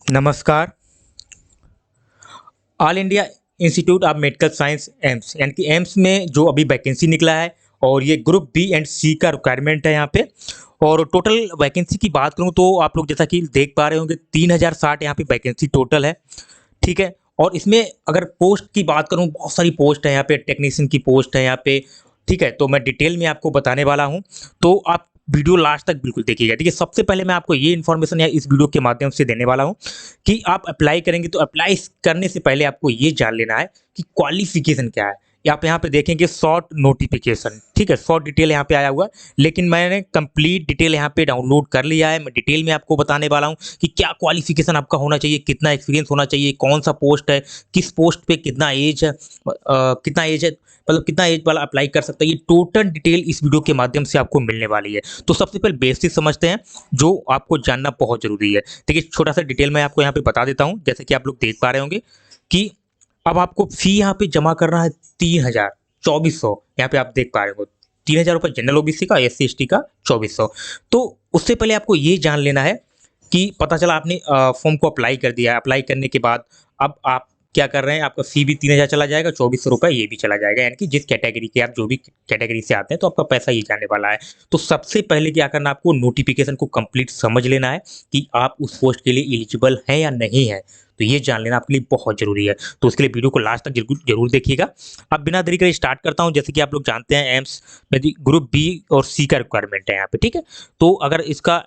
नमस्कार। All India institute of medical science AIIMS यानी कि एम्स में जो अभी वैकेंसी निकला है और ये ग्रुप बी एंड सी का रिक्वायरमेंट है यहाँ पे। और टोटल वैकेंसी की बात करूँ तो आप लोग जैसा कि देख पा रहे होंगे 3060 यहाँ पे वैकेंसी टोटल है। ठीक है। और इसमें अगर पोस्ट की बात करूँ, बहुत सारी पोस्ट है यहाँ पे, टेक्नीशियन की पोस्ट है यहाँ पे। ठीक है, तो मैं डिटेल में आपको बताने वाला हूँ, तो आप वीडियो लास्ट तक बिल्कुल देखिएगा। ठीक है, सबसे पहले मैं आपको ये इन्फॉर्मेशन या इस वीडियो के माध्यम से देने वाला हूँ कि आप अप्लाई करेंगे तो अप्लाई करने से पहले आपको ये जान लेना है कि क्वालिफिकेशन क्या है। आप यहाँ पे देखेंगे शॉर्ट नोटिफिकेशन। ठीक है, शॉर्ट डिटेल यहाँ पे आया हुआ है, लेकिन मैंने कंप्लीट डिटेल यहाँ पे डाउनलोड कर लिया है। मैं डिटेल में आपको बताने वाला हूँ कि क्या क्वालिफिकेशन आपका होना चाहिए, कितना एक्सपीरियंस होना चाहिए, कौन सा पोस्ट है, किस पोस्ट पे कितना एज है, कितना एज है, मतलब कितना एज वाला अप्लाई कर सकता है। ये टोटल डिटेल इस वीडियो के माध्यम से आपको मिलने वाली है। तो सबसे पहले बेसिक समझते हैं जो आपको जानना बहुत जरूरी है। देखिए, छोटा सा डिटेल मैं आपको यहाँ पे बता देता हूँ। जैसे कि आप लोग देख पा रहे होंगे कि अब आपको फी यहाँ पे जमा करना है 3000 2400। यहाँ पे आप देख पा रहे हो 3000 रुपये जनरल ओबीसी का, SC ST का 2400। तो उससे पहले आपको ये जान लेना है कि पता चला आपने फॉर्म को अप्लाई कर दिया। अप्लाई करने के बाद अब आप क्या कर रहे हैं, आपका फी भी 3000 चला जाएगा, 2400 रुपये ये भी चला जाएगा। यानी कि जिस कैटेगरी के आप जो भी कैटेगरी से आते हैं तो आपका पैसा ये जाने वाला है। तो सबसे पहले क्या करना, आपको नोटिफिकेशन को कंप्लीट समझ लेना है कि आप उस पोस्ट के लिए एलिजिबल हैं या नहीं है। तो ये जान लेना आपके लिए बहुत जरूरी है। तो उसके लिए वीडियो को लास्ट तक जरूर जरूर देखिएगा। अब बिना देरी करे स्टार्ट करता हूँ। जैसे कि आप लोग जानते हैं एम्स में ग्रुप बी और सी का रिक्वायरमेंट है यहाँ पे। ठीक है, तो अगर इसका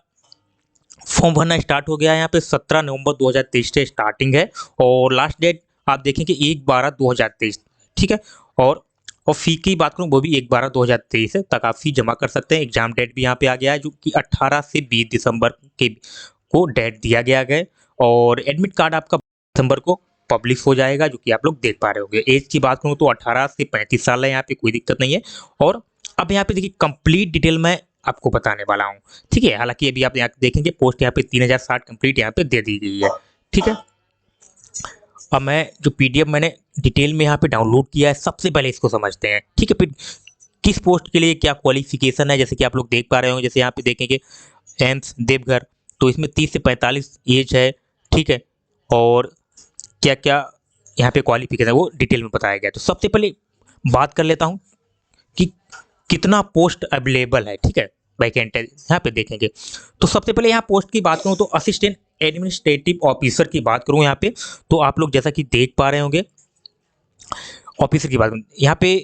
फॉर्म भरना स्टार्ट हो गया है यहाँ पे 17 नवंबर 2023 से स्टार्टिंग है और लास्ट डेट आप देखेंगे 1/12/2023। ठीक है, और फी की बात करूँ वो भी 1/12/2023 है तक आप फी जमा कर सकते हैं। एग्जाम डेट भी यहाँ पे आ गया है जो कि 18 से 20 दिसंबर के को डेट दिया गया है। और एडमिट कार्ड आपका दिसंबर को पब्लिश हो जाएगा, जो कि आप लोग देख पा रहे होंगे। एज की बात करूँ तो 18 से 35 साल है, यहाँ पे कोई दिक्कत नहीं है। और अब यहाँ पे देखिए कंप्लीट डिटेल मैं आपको बताने वाला हूँ। ठीक है, हालांकि अभी आप यहाँ देखेंगे पोस्ट यहाँ पे 3060 कंप्लीट यहाँ पे दे दी गई है। ठीक है, अब मैं जो PDF मैंने डिटेल में यहाँ पे डाउनलोड किया है, सबसे पहले इसको समझते हैं। ठीक है, फिर किस पोस्ट के लिए क्या क्वालिफिकेशन है, जैसे कि आप लोग देख पा रहे होंगे। जैसे यहाँ पे देखेंगे एम्स देवघर, तो इसमें 30 से 45 एज है। ठीक है, और क्या क्या यहाँ पे क्वालिफिकेशन है वो डिटेल में बताया गया है। तो सबसे पहले बात कर लेता हूँ कि कितना पोस्ट अवेलेबल है। ठीक है, वैकेंट है यहाँ पे देखेंगे। तो सबसे पहले यहाँ पोस्ट की बात करूँ तो असिस्टेंट एडमिनिस्ट्रेटिव ऑफिसर की बात करूँ यहाँ पे, तो आप लोग जैसा कि देख पा रहे होंगे ऑफिसर की बात यहाँ पे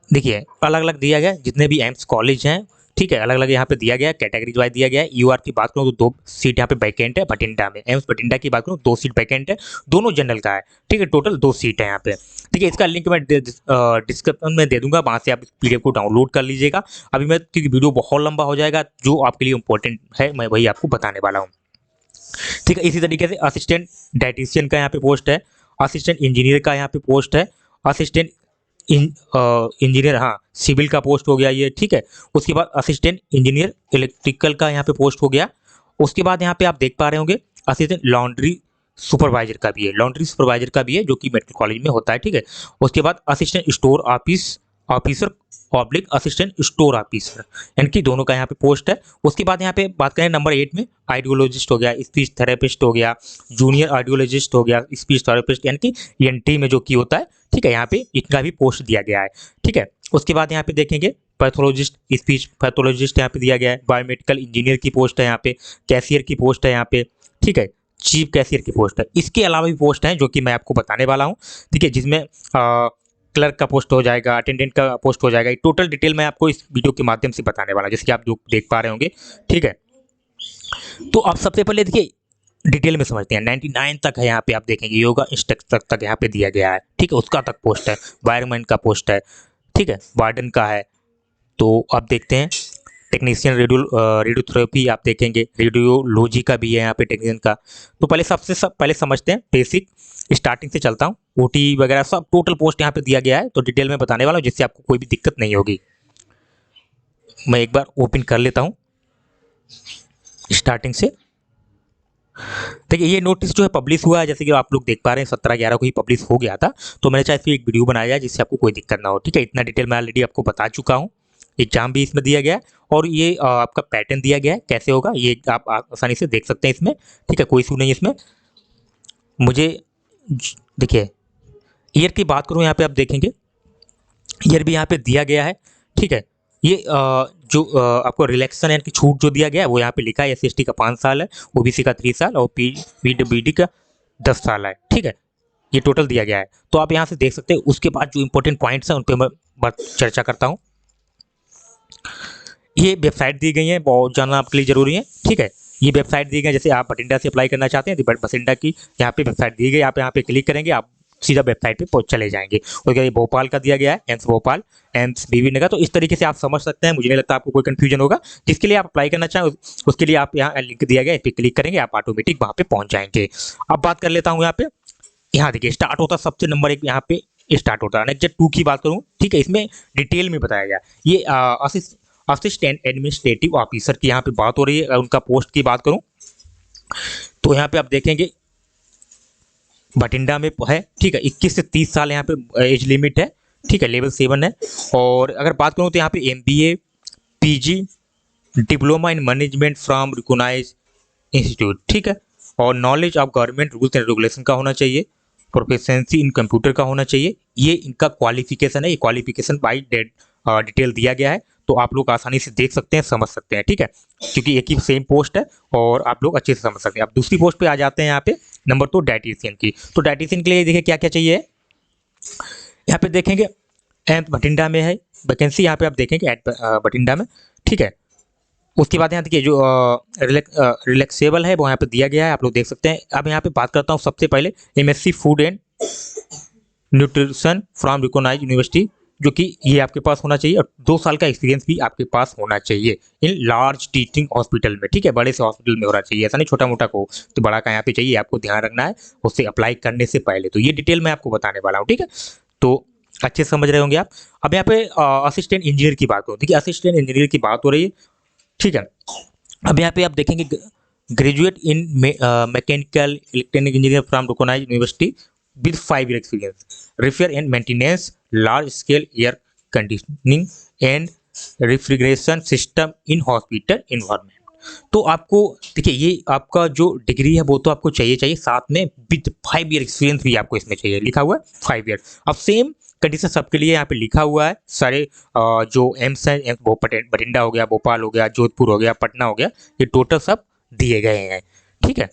देखिए अलग अलग दिया गया है, जितने भी एम्स कॉलेज हैं। ठीक है, अलग अलग यहाँ पे दिया गया है, कैटेगरीज वाइज दिया गया है। UR की बात करूँ तो 2 सीट यहाँ पे वैकेंट है बठिंडा में। एम्स बठिंडा की बात करूँ 2 सीट वैकेंट है, दोनों जनरल का है। ठीक है, टोटल 2 सीट है यहाँ पे। ठीक है, इसका लिंक मैं डिस्क्रिप्शन में दे दूंगा, वहाँ से आप PDF को डाउनलोड कर लीजिएगा। अभी मैं, क्योंकि वीडियो बहुत लंबा हो जाएगा, जो आपके लिए इंपॉर्टेंट है मैं वही आपको बताने वाला हूँ। ठीक है, इसी तरीके से असिस्टेंट डायटिशियन का यहाँ पे पोस्ट है, असिस्टेंट इंजीनियर का यहाँ पे पोस्ट है, असिस्टेंट इंजीनियर, हाँ सिविल का पोस्ट हो गया ये। ठीक है, उसके बाद असिस्टेंट इंजीनियर इलेक्ट्रिकल का यहाँ पे पोस्ट हो गया। उसके बाद यहाँ पे आप देख पा रहे होंगे असिस्टेंट लॉन्ड्री सुपरवाइजर का भी है, लॉन्ड्री सुपरवाइजर का भी है, जो कि मेडिकल कॉलेज में होता है। ठीक है, उसके बाद assistant store office officer oblique assistant store officer, यानी कि दोनों का यहाँ पे पोस्ट है। उसके बाद यहाँ पे बात करें नंबर 8 में आइडियोलॉजिस्ट हो गया, स्पीच थेरेपिस्ट हो गया, जूनियर आइडियोलॉजिस्ट हो गया, स्पीच थेरेपिस्ट यानी कि ENT में जो की होता है। ठीक है, यहाँ पे इनका भी पोस्ट दिया गया है। ठीक है, उसके बाद यहाँ पे देखेंगे पैथोलॉजिस्ट, स्पीच पैथोलॉजिस्ट यहाँ पे दिया गया है, बायोमेडिकल इंजीनियर की पोस्ट है यहाँ पे, कैशियर की पोस्ट है यहाँ पे। ठीक है, चीफ कैशियर की पोस्ट है। इसके अलावा भी पोस्ट हैं जो कि मैं आपको बताने वाला हूँ। ठीक है, जिसमें क्लर्क का पोस्ट हो जाएगा, अटेंडेंट का पोस्ट हो जाएगा। टोटल डिटेल मैं आपको इस वीडियो के माध्यम से बताने वाला हूँ, जैसे कि आप जो देख पा रहे होंगे। ठीक है, तो आप सबसे पहले देखिए डिटेल में समझते हैं। 99 तक है यहाँ पे, आप देखेंगे योगा इंस्ट्रक्टर तक यहाँ पे दिया गया है। ठीक है, उसका तक पोस्ट है, वायरमैन का पोस्ट है। ठीक है, वार्डन का है। तो आप देखते हैं टेक्नीशियन रेडियोथेरेपी आप देखेंगे, रेडियोलॉजी का भी है यहाँ पे टेक्नीशियन का। तो पहले पहले समझते हैं बेसिक, स्टार्टिंग से चलता हूँ। OT वगैरह सब टोटल पोस्ट यहाँ पे दिया गया है, तो डिटेल में बताने वाला हूँ जिससे आपको कोई भी दिक्कत नहीं होगी। मैं एक बार ओपन कर लेता हूँ स्टार्टिंग से। देखिए ये नोटिस जो है पब्लिश हुआ है, जैसे कि आप लोग देख पा रहे हैं 17/11 को ही पब्लिश हो गया था। तो मैंने चाहे इस पर एक वीडियो बनाया जाए जिससे आपको कोई दिक्कत ना हो। ठीक है, इतना डिटेल मैं ऑलरेडी आपको बता चुका हूँ। एग्जाम भी इसमें दिया गया है और ये आपका पैटर्न दिया गया है, कैसे होगा ये आप आसानी से देख सकते हैं इसमें। ठीक है, कोई इशू नहीं इसमें। मुझे देखिए ईयर की बात करूँ यहाँ पे आप देखेंगे ईयर भी यहाँ पे दिया गया है, ठीक है। ये जो आपको रिलैक्सेशन यानी कि छूट जो दिया गया है वो यहाँ पे लिखा है। एस टी का 5 साल है, ओबीसी का 3 साल और पीडब्ल्यूडी का 10 साल है, ठीक है। ये टोटल दिया गया है, तो आप यहाँ से देख सकते हैं। उसके बाद जो इंपॉर्टेंट पॉइंट्स हैं उन पर मैं बात चर्चा करता हूँ। ये वेबसाइट दी गई है, बहुत जानना आपके लिए जरूरी है, ठीक है। ये वेबसाइट दी गई है, जैसे आप बठिंडा से अप्लाई करना चाहते हैं तो बठिंडा की यहाँ पे वेबसाइट दी गई, आप यहाँ पे क्लिक करेंगे, आप सीधा वेबसाइट पे चले जाएंगे। और ये भोपाल का दिया गया है, एम्स भोपाल, एम्स बीबी नगर। तो इस तरीके से आप समझ सकते हैं, मुझे नहीं लगता आपको कोई कंफ्यूजन होगा। जिसके लिए आप अप्लाई करना चाहें उसके लिए आप यहाँ लिंक दिया गया है, इस पर क्लिक करेंगे, आप ऑटोमेटिक वहाँ पे पहुँच जाएंगे। अब बात कर लेता हूँ यहाँ पे, यहाँ देखिए स्टार्ट होता सबसे नंबर 1 यहाँ पे स्टार्ट होता है। नेक्स्ट 2 की बात करूँ, ठीक है, इसमें डिटेल में बताया गया। ये असिस्टेंट एडमिनिस्ट्रेटिव ऑफिसर की यहाँ पे बात हो रही है। उनका पोस्ट की बात करूँ तो यहाँ पे आप देखेंगे बठिंडा में है, ठीक है। 21 से 30 साल यहाँ पे एज लिमिट है, ठीक है, लेवल 7 है। और अगर बात करूँ तो यहाँ पे MBA, PG, diploma in management from recognise institute, ठीक है। और knowledge of government rules and regulation का होना चाहिए, प्रोफिशिएंसी इन कंप्यूटर का होना चाहिए। ये इनका क्वालिफिकेशन है, ये क्वालिफिकेशन बाई डिटेल दिया गया है, तो आप लोग आसानी से देख सकते हैं, समझ सकते हैं, ठीक है, क्योंकि एक ही सेम पोस्ट है और आप लोग अच्छे से समझ सकते हैं। अब दूसरी पोस्ट पे आ जाते हैं यहाँ पे, नंबर 2 डायटीशियन की। तो डायटीशियन के लिए देखिए क्या क्या चाहिए। यहाँ पे देखेंगे एम्स बठिंडा में है वैकेंसी, यहाँ पे आप देखेंगे बठिंडा में, ठीक है। उसके बाद यहाँ देखिए जो रिलैक्सेबल है वो यहाँ पे दिया गया है, आप लोग देख सकते हैं। अब यहाँ पे बात करता हूँ सबसे पहले MSc food and nutrition from recognised university, जो कि ये आपके पास होना चाहिए। और 2 साल का एक्सपीरियंस भी आपके पास होना चाहिए इन लार्ज टीचिंग हॉस्पिटल में, ठीक है, बड़े से हॉस्पिटल में होना चाहिए, ऐसा नहीं छोटा मोटा को। तो बड़ा का यहाँ पे चाहिए, आपको ध्यान रखना है उससे अप्लाई करने से पहले। तो ये डिटेल मैं आपको बताने वाला हूँ, ठीक है, तो अच्छे से समझ रहे होंगे आप। अब यहाँ पे असिस्टेंट इंजीनियर की बात करूँ, देखिए असिस्टेंट इंजीनियर की बात हो रही है, ठीक है। अब यहाँ पे आप देखेंगे graduate in mechanical electronic engineer from recognised university with 5 year experience, repair and maintenance large scale air conditioning and refrigeration system in hospital environment. तो आपको देखिए ये आपका जो डिग्री है वो तो आपको चाहिए, साथ में विद 5 ईयर एक्सपीरियंस भी आपको इसमें चाहिए, लिखा हुआ है 5 ईयर। अब सेम कंडीशन सबके लिए यहाँ पे लिखा हुआ है। सारे जो एम्स हैं, एम्स बठिंडा हो गया, भोपाल हो गया, जोधपुर हो गया, पटना हो गया, ये टोटल सब दिए गए हैं, ठीक है।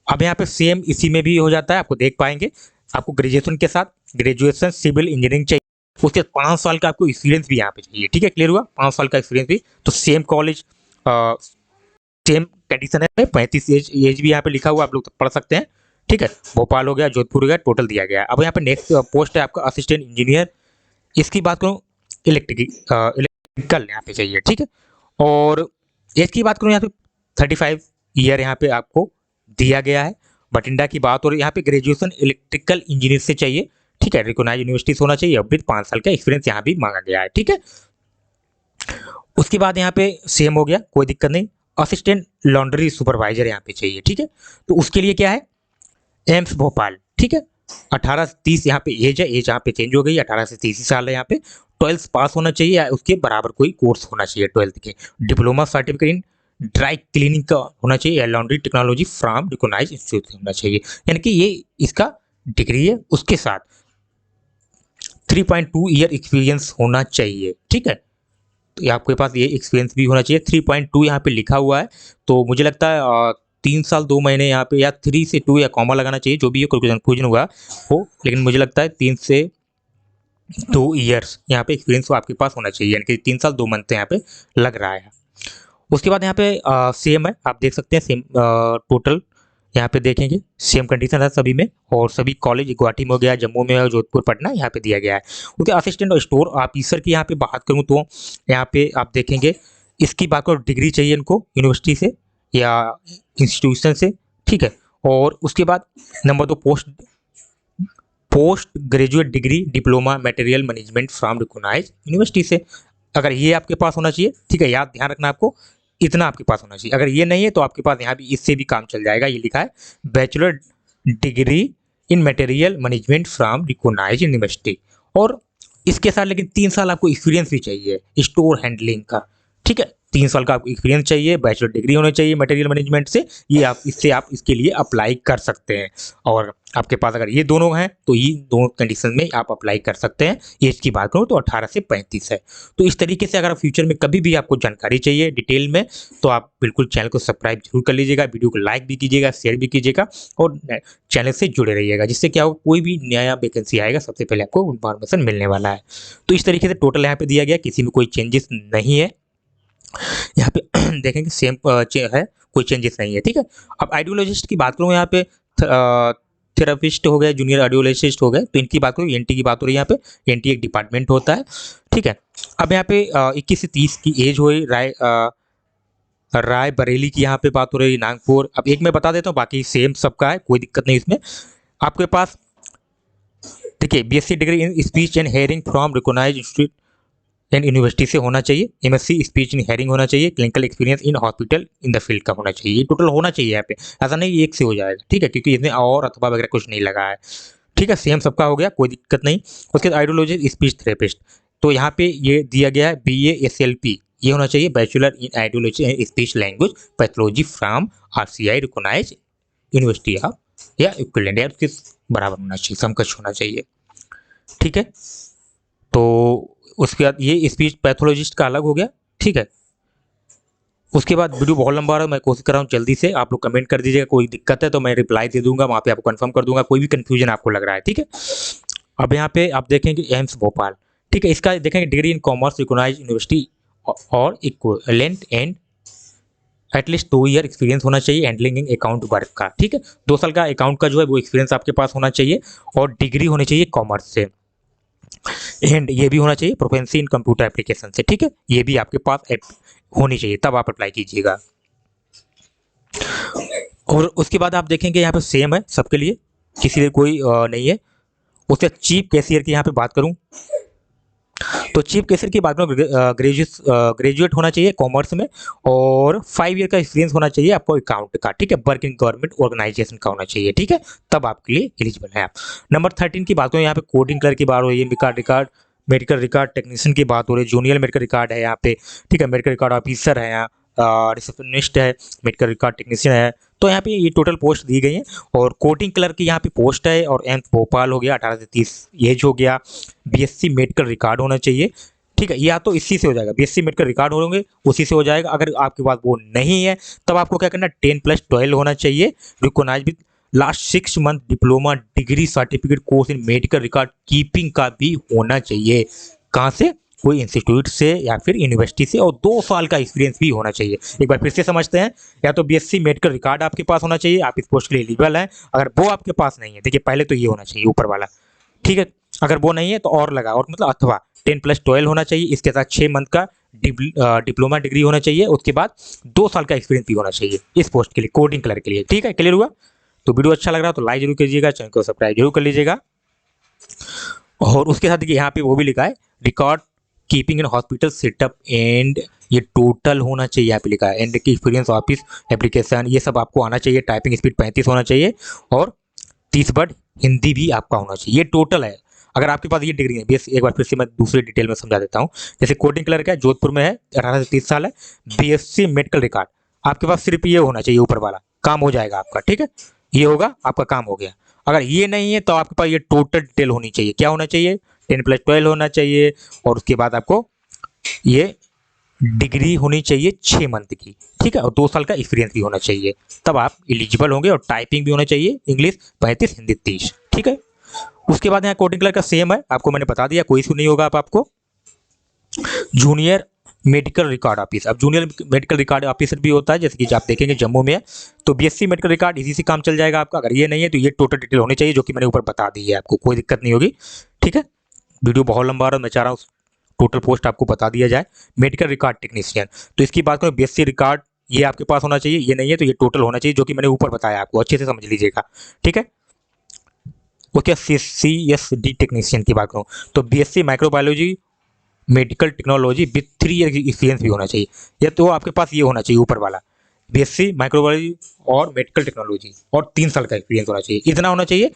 अब यहाँ पे सेम इसी में भी हो जाता है, आपको देख पाएंगे। आपको ग्रेजुएशन के साथ ग्रेजुएशन सिविल इंजीनियरिंग चाहिए, उसके 5 साल का आपको एक्सपीरियंस भी यहाँ पे चाहिए, ठीक है, क्लियर हुआ, 5 साल का एक्सपीरियंस भी। तो सेम कॉलेज सेम कंडीशन है, 35 एज भी यहाँ पे लिखा हुआ, आप लोग पढ़ सकते हैं, ठीक है। भोपाल हो गया, जोधपुर हो गया, टोटल दिया गया है। अब यहाँ पे नेक्स्ट पोस्ट है आपका असिस्टेंट इंजीनियर, इसकी बात करूँ इलेक्ट्रिकल यहाँ पे चाहिए, ठीक है। और एज की बात करूँ यहाँ पे 35 ईयर यहाँ पे आपको दिया गया है। बठिंडा की बात हो रही है, यहाँ पे ग्रेजुएशन इलेक्ट्रिकल इंजीनियर से चाहिए, ठीक है, रिकॉग्नाइज यूनिवर्सिटी से होना चाहिए, और विद 5 साल का एक्सपीरियंस यहाँ भी मांगा गया है, ठीक है। उसके बाद यहाँ पे सेम हो गया, कोई दिक्कत नहीं। असिस्टेंट लॉन्ड्री सुपरवाइजर यहाँ पे चाहिए, ठीक है। तो उसके लिए क्या है, एम्स भोपाल, ठीक है। 18 से 30 यहाँ पे एज है, एज यहाँ पे चेंज हो गई, 18 से 30 साल है यहाँ पे। 12th पास होना चाहिए या उसके बराबर कोई कोर्स होना चाहिए 12th के। Diploma certificate in dry cleaning का होना चाहिए या laundry technology from recognised institute होना चाहिए, यानी कि ये इसका डिग्री है, उसके साथ 3.2 ईयर एक्सपीरियंस होना चाहिए, ठीक है। तो आपके पास ये एक्सपीरियंस भी होना चाहिए। 3.2 यहाँ पे लिखा हुआ है, तो मुझे लगता है 3 साल 2 महीने यहाँ पे, या 3 से 2 या कॉमा लगाना चाहिए, जो भी ये कंफ्यूजन हुआ हो, लेकिन मुझे लगता है 3 से 2 ईयर्स यहाँ पे एक्सपीरियंस आपके पास होना चाहिए, यानी कि 3 साल 2 मंथ यहाँ पे लग रहा है। उसके बाद यहाँ पे सेम है, आप देख सकते हैं सेम टोटल यहाँ पे देखेंगे सेम कंडीशन है सभी में, और सभी कॉलेज गुवाहाटी में हो गया, जम्मू में, जोधपुर, पटना यहाँ पे दिया गया है। उसके असिस्टेंट स्टोर ऑफिसर की यहाँ पे बात करूँ तो यहाँ पे आप देखेंगे इसकी बात करो, डिग्री चाहिए इनको यूनिवर्सिटी से या इंस्टीट्यूशन से, ठीक है। और उसके बाद number 2 post graduate degree diploma material management from recognised university से, अगर ये आपके पास होना चाहिए, ठीक है, याद ध्यान रखना आपको, इतना आपके पास होना चाहिए। अगर ये नहीं है तो आपके पास यहाँ भी इससे भी काम चल जाएगा, ये लिखा है bachelor degree in material management from recognised university. और इसके साथ लेकिन 3 साल आपको एक्सपीरियंस भी चाहिए स्टोर हैंडलिंग का, ठीक है। 3 साल का आपको एक्सपीरियंस चाहिए, बैचलर डिग्री होनी चाहिए मटेरियल मैनेजमेंट से, ये आप इसके लिए अप्लाई कर सकते हैं। और आपके पास अगर ये दोनों हैं तो ये दोनों कंडीशन में आप अप्लाई कर सकते हैं। एज की बात करूँ तो 18 से 35 है। तो इस तरीके से अगर फ्यूचर में कभी भी आपको जानकारी चाहिए डिटेल में, तो आप बिल्कुल चैनल को सब्सक्राइब जरूर कर लीजिएगा, वीडियो को लाइक भी कीजिएगा, शेयर भी कीजिएगा और चैनल से जुड़े रहिएगा, जिससे क्या होगा, कोई भी नया वैकेंसी आएगा सबसे पहले आपको इन्फॉर्मेशन मिलने वाला है। तो इस तरीके से टोटल यहाँ पे दिया गया, किसी में कोई चेंजेस नहीं है। यहाँ पे देखेंगे सेम है, कोई चेंजेस नहीं है। ठीक है, अब आइडियोलॉजिस्ट की बात करूँ यहाँ पे, थेरापिस्ट हो गए, जूनियर आइडियोलॉजिस्ट हो गए, तो इनकी बात करूँ, एनटी की बात हो रही है। यहाँ पे एनटी एक डिपार्टमेंट होता है। ठीक है, अब यहाँ पे 21 से 30 की एज हुई, राय बरेली की यहाँ पे बात हो रही है, नागपुर। अब एक मैं बता देता हूँ, बाकी सेम सबका है, कोई दिक्कत नहीं इसमें। आपके पास देखिए BSc degree in speech and hearing from recognised institute and university से होना चाहिए, एमएससी स्पीच इन हेयरिंग होना चाहिए, clinical experience in hospital in the field का होना चाहिए। ये टोटल होना चाहिए यहाँ पे, ऐसा नहीं एक से हो जाएगा। ठीक है, क्योंकि इसमें और अथवा वगैरह कुछ नहीं लगा है। ठीक है, सेम सबका हो गया, कोई दिक्कत नहीं। उसके बाद आइडियोलॉजी स्पीच थेरेपिस्ट, तो यहाँ पे ये दिया गया है BA ये होना चाहिए, bachelor in audiology and speech language pathology from RCI recognised university of या इक्विवेलेंट या उसके बराबर होना चाहिए, समकक्ष होना चाहिए। ठीक है, तो उसके बाद ये स्पीच पैथोलॉजिस्ट का अलग हो गया। ठीक है, उसके बाद वीडियो बहुत लंबा रहा है, मैं कोशिश कर रहा हूँ जल्दी से, आप लोग कमेंट कर दीजिएगा, कोई दिक्कत है तो मैं रिप्लाई दे दूंगा, वहाँ पे आपको कंफर्म कर दूंगा, कोई भी कंफ्यूजन आपको लग रहा है। ठीक है, अब यहाँ पे आप देखेंगे एम्स भोपाल। ठीक है, इसका देखेंगे degree in commerce recognized university और equivalent and at least 2 year experience होना चाहिए हैंडलिंग अकाउंट वर्क का। ठीक है, 2 साल का अकाउंट का जो है वो एक्सपीरियंस आपके पास होना चाहिए और डिग्री होनी चाहिए कॉमर्स से, एंड ये भी होना चाहिए प्रोफेंसी इन कंप्यूटर एप्लीकेशन से। ठीक है, ये भी आपके पास होनी चाहिए, तब आप अप्लाई कीजिएगा। और उसके बाद आप देखेंगे यहाँ पे सेम है सबके लिए, किसी लिए कोई नहीं है। उसके चीफ कैशियर की यहाँ पे बात करूँ तो चीफ कैशियर की बात करूँ, ग्रेजुएट होना चाहिए कॉमर्स में और 5 ईयर का एक्सपीरियंस होना चाहिए आपको अकाउंट का। ठीक है, वर्क इन गवर्नमेंट ऑर्गेनाइजेशन का होना चाहिए। ठीक है, तब आपके लिए एलिजिबल है आप। नंबर 13 की बात करूँ, यहाँ पे कोडिंग क्लर्क की बात हो रही है, मेडिकल रिकॉर्ड टेक्नीशियन की बात हो रही है, जूनियर मेडिकल रिकॉर्ड है यहाँ पे। ठीक है, मेडिकल रिकॉर्ड ऑफिसर है यहाँ, रिसेप्शनिस्ट है, मेडिकल रिकॉर्ड टेक्नीशियन है। तो यहाँ पे ये टोटल पोस्ट दी गई हैं और कोडिंग क्लर्क की यहाँ पे पोस्ट है। और एम्स भोपाल हो गया, 18 से 30 एज हो गया, बीएससी मेडिकल रिकॉर्ड होना चाहिए। ठीक है, या तो इसी से हो जाएगा, बीएससी मेडिकल रिकॉर्ड होंगे उसी से हो जाएगा। अगर आपके पास वो नहीं है तब आपको क्या करना, 10+12 होना चाहिए, recognised with last 6 month diploma degree certificate course in medical record keeping का भी होना चाहिए। कहाँ से, कोई इंस्टीट्यूट से या फिर यूनिवर्सिटी से, और 2 साल का एक्सपीरियंस भी होना चाहिए। एक बार फिर से समझते हैं, या तो बीएससी मेडिकल रिकॉर्ड आपके पास होना चाहिए, आप इस पोस्ट के लिए एलिजिबल हैं। अगर वो आपके पास नहीं है, देखिए पहले तो ये होना चाहिए ऊपर वाला। ठीक है, अगर वो नहीं है तो और लगा, और मतलब अथवा 10+12 होना चाहिए, इसके साथ 6 मंथ का डिप्लोमा डिग्री होना चाहिए, उसके बाद 2 साल का एक्सपीरियंस भी होना चाहिए इस पोस्ट के लिए, कोडिंग क्लर्क के लिए। ठीक है, क्लियर हुआ? तो वीडियो अच्छा लग रहा है तो लाइक जरूर कीजिएगा, चैनल को सब्सक्राइब जरूर कर लीजिएगा। और उसके साथ देखिए यहाँ पे वो भी लिखा है, record keeping in hospital setup and, ये टोटल होना चाहिए यहाँ पे लिखा है, एंड की एक्सपीरियंस ऑफिस एप्लीकेशन, ये सब आपको आना चाहिए। टाइपिंग स्पीड 35 होना चाहिए और 30 वर्ड हिंदी भी आपका होना चाहिए। ये टोटल है। अगर आपके पास ये डिग्री है, बेस एक बार फिर से मैं दूसरी डिटेल में समझा देता हूँ। जैसे कोडिंग क्लर्क है, जोधपुर में है, 18 से 30 साल है, बीएससी मेडिकल रिकॉर्ड, आपके पास सिर्फ ये होना चाहिए, ऊपर वाला काम हो जाएगा आपका। ठीक है, ये होगा आपका काम हो गया। अगर ये नहीं है तो आपके पास ये टोटल डिटेल होनी चाहिए। क्या होना चाहिए, 10+12 होना चाहिए और उसके बाद आपको ये डिग्री होनी चाहिए 6 मंथ की। ठीक है, और 2 साल का एक्सपीरियंस भी होना चाहिए, तब आप एलिजिबल होंगे। और टाइपिंग भी होना चाहिए, इंग्लिश 35, हिंदी 30। ठीक है, उसके बाद यहाँ कोडिंग क्लर्क का सेम है, आपको मैंने बता दिया, कोई इशू नहीं होगा। आपको जूनियर मेडिकल रिकॉर्ड ऑफिस, अब जूनियर मेडिकल रिकॉर्ड ऑफिसर भी होता है, जैसे कि आप देखेंगे जम्मू में है, तो बीएससी मेडिकल रिकॉर्ड इसी से काम चल जाएगा आपका। अगर ये नहीं है तो ये टोटल डिटेल होनी चाहिए, जो कि मैंने ऊपर बता दी है, आपको कोई दिक्कत नहीं होगी। ठीक है, वीडियो बहुत लंबा रहा, मैं चाह रहा हूँ टोटल पोस्ट आपको बता दिया जाए। मेडिकल रिकॉर्ड टेक्नीशियन, तो इसकी बात करें, बीएससी रिकॉर्ड ये आपके पास होना चाहिए, ये नहीं है तो ये टोटल होना चाहिए, जो कि मैंने ऊपर बताया आपको, अच्छे से समझ लीजिएगा। ठीक है, ओके, CSD टेक्नीशियन की बात करूँ तो BSc microbiology medical technology with 3 year experience भी होना चाहिए, या तो आपके पास ये होना चाहिए ऊपर वाला, बीएससी माइक्रोबायोलॉजी और मेडिकल टेक्नोलॉजी और 3 साल का एक्सपीरियंस होना चाहिए, इतना होना चाहिए।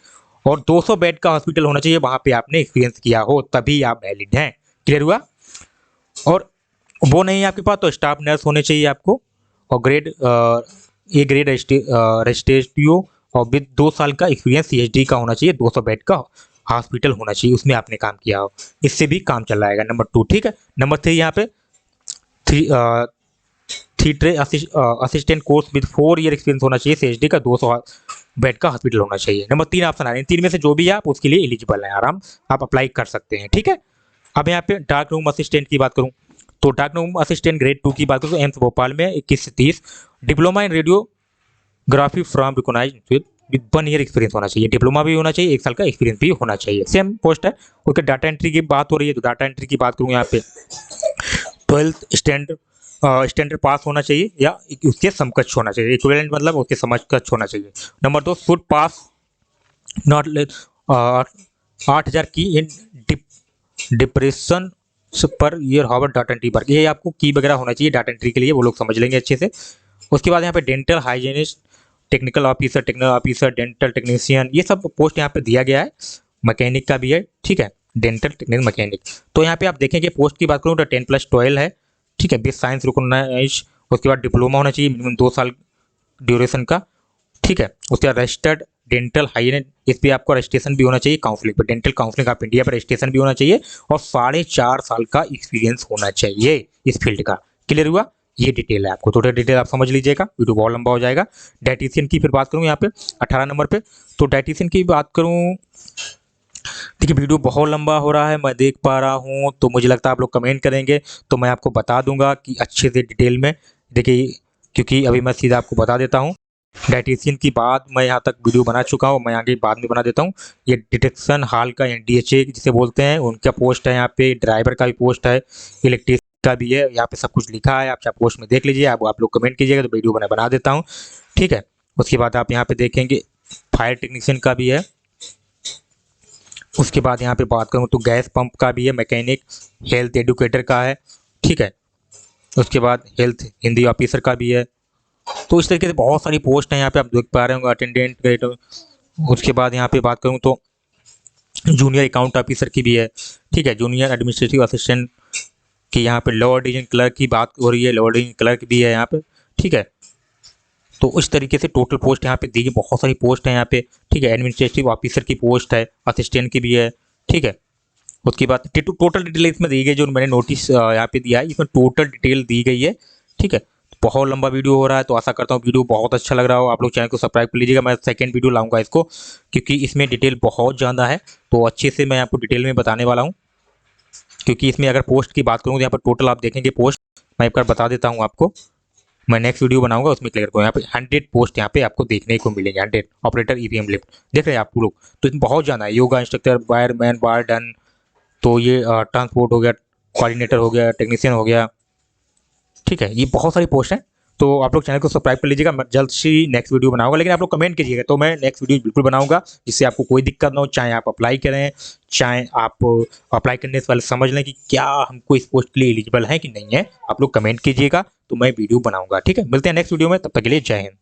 और 200 बेड का हॉस्पिटल होना चाहिए, वहाँ पे आपने एक्सपीरियंस किया हो, तभी आप वैलिड हैं। क्लियर हुआ? और वो नहीं है आपके पास तो स्टाफ नर्स होने चाहिए आपको, और ग्रेड ए ग्रेड रजिस्ट्रेटिव, और विद 2 साल का एक्सपीरियंस सीएचडी का होना चाहिए, 200 बेड का हॉस्पिटल होना चाहिए, उसमें आपने काम किया हो, इससे भी काम चल जाएगा। नंबर 2 ठीक है। नंबर 3 यहाँ पे three theatre assistant course with 4 year experience होना चाहिए, सीएचडी का 200 बेड का हॉस्पिटल होना चाहिए। नंबर 3 ऑप्शन आ रहे हैं, 3 में से जो भी है आप उसके लिए एलिजिबल हैं, आराम आप अप्लाई कर सकते हैं। ठीक है। अब यहाँ पे डार्क रूम असिस्टेंट की बात करूँ तो डार्क रूम असिस्टेंट ग्रेड 2 की बात करूँ तो एम्स भोपाल में 21 से 30, diploma in radiography from recognised with 1 year experience होना चाहिए, डिप्लोमा भी होना चाहिए, 1 साल का एक्सपीरियंस भी होना चाहिए, सेम पोस्ट है। उसके डाटा एंट्री की बात हो रही है तो डाटा एंट्री की बात करूँ यहाँ पे 12th स्टैंडर्ड पास होना चाहिए या उसके समकक्ष होना चाहिए, इक्विवेलेंट मतलब उसके समकक्ष होना चाहिए। नंबर 2 शुड पास नॉट 8,000 की in depression per year Harvard data entry पर, ये आपको की वगैरह होना चाहिए डाटा एंट्री के लिए, वो लोग समझ लेंगे अच्छे से। उसके बाद यहाँ पे dental hygienist, technical officer, dental technician, ये सब पोस्ट यहाँ पे दिया गया है। मैकेनिक का भी है, ठीक है, डेंटल टेक्निकल मैकेनिक। तो यहाँ पे आप देखेंगे पोस्ट की बात करूँ तो 10+12 है, ठीक है, बेस साइंस रिकॉग्नाइज। उसके बाद डिप्लोमा होना चाहिए मिनिमम 2 साल ड्यूरेशन का, ठीक है। उसके बाद रजिस्टर्ड डेंटल हाइजीन, इस पर आपको रजिस्ट्रेशन भी होना चाहिए, काउंसलिंग पर डेंटल काउंसलिंग आप इंडिया पर रजिस्ट्रेशन भी होना चाहिए, और 4.5 साल का एक्सपीरियंस होना चाहिए इस फील्ड का। क्लियर हुआ? ये डिटेल है, आपको टोटल डिटेल आप समझ लीजिएगा, वीडियो बहुत लंबा हो जाएगा। डाइटिशियन की फिर बात करूँ यहाँ पे 18 नंबर पे, तो डाइटिशियन की बात करूँ, देखिए वीडियो बहुत लंबा हो रहा है मैं देख पा रहा हूँ, तो मुझे लगता है आप लोग कमेंट करेंगे तो मैं आपको बता दूंगा कि अच्छे से डिटेल में। देखिए क्योंकि अभी मैं सीधा आपको बता देता हूँ, डाइटिशियन की बात मैं यहाँ तक वीडियो बना चुका हूँ, मैं आगे बाद में बना देता हूँ। ये डिटेक्शन हॉल का डीएचए जिसे बोलते हैं उनका पोस्ट है, यहाँ पे ड्राइवर का भी पोस्ट है, इलेक्ट्रिशियन का भी है, यहाँ पे सब कुछ लिखा है, आप चाहे पोस्ट में देख लीजिए, आप लोग कमेंट कीजिएगा तो वीडियो मैं बना देता हूँ, ठीक है। उसके बाद आप यहाँ पे देखेंगे फायर टेक्नीशियन का भी है। उसके बाद यहाँ पे बात करूँ तो गैस पंप का भी है, मैकेनिक, हेल्थ एडुकेटर का है, ठीक है। उसके बाद हेल्थ हिंदी ऑफिसर का भी है। तो इस तरीके से बहुत सारी पोस्ट हैं यहाँ पे आप देख पा रहे होंगे, अटेंडेंट ग्रेड। उसके बाद यहाँ पे बात करूँ तो जूनियर अकाउंट ऑफिसर की भी है, ठीक है, जूनियर एडमिनिस्ट्रेटिव असिस्टेंट की, यहाँ पे लोअर डिवीजन क्लर्क की बात हो रही है, लोअर डिवीजन क्लर्क भी है यहाँ पे, ठीक है। तो इस तरीके से टोटल पोस्ट यहाँ पे दी गई, बहुत सारी पोस्ट है यहाँ पे, ठीक है। एडमिनिस्ट्रेटिव ऑफिसर की पोस्ट है, असिस्टेंट की भी है, ठीक है। उसके बाद टोटल डिटेल इसमें दी गई, जो मैंने नोटिस यहाँ पे दिया है इसमें टोटल डिटेल दी गई है, ठीक है। बहुत लंबा वीडियो हो रहा है तो आशा करता हूँ वीडियो बहुत अच्छा लग रहा हो, आप लोग चैनल को सब्सक्राइब कर लीजिएगा। मैं सेकंड वीडियो लाऊंगा इसको, क्योंकि इसमें डिटेल बहुत ज़्यादा है, तो अच्छे से मैं आपको डिटेल में बताने वाला हूँ। क्योंकि इसमें अगर पोस्ट की बात करूँ तो यहाँ पर टोटल आप देखेंगे पोस्ट, मैं एक बार बता देता हूँ आपको, मैं नेक्स्ट वीडियो बनाऊंगा उसमें क्लियर करूँ। यहाँ पे 100 पोस्ट यहाँ पे आपको देखने को मिलेंगे, 100 ऑपरेटर ईवीएम लिफ्ट, देख रहे हैं आप लोग, तो इसमें बहुत ज़्यादा है। योगा इंस्ट्रक्टर, वायरमैन, बार डन, तो ये ट्रांसपोर्ट हो गया, कोऑर्डिनेटर हो गया, टेक्नीशियन हो गया, ठीक है, ये बहुत सारी पोस्ट हैं। तो आप लोग चैनल को सब्सक्राइब कर लीजिएगा, मैं जल्द से नेक्स्ट वीडियो बनाऊंगा, लेकिन आप लोग कमेंट कीजिएगा तो मैं नेक्स्ट वीडियो बिल्कुल बनाऊंगा, जिससे आपको कोई दिक्कत ना हो, चाहे आप अप्लाई करें, चाहे आप अप्लाई करने से पहले समझ लें कि क्या हमको इस पोस्ट के लिए एलिजिबल है कि नहीं है, आप लोग कमेंट कीजिएगा तो मैं वीडियो बनाऊंगा, ठीक है। मिलते हैं नेक्स्ट वीडियो में, तब तक के लिए जय हिंद।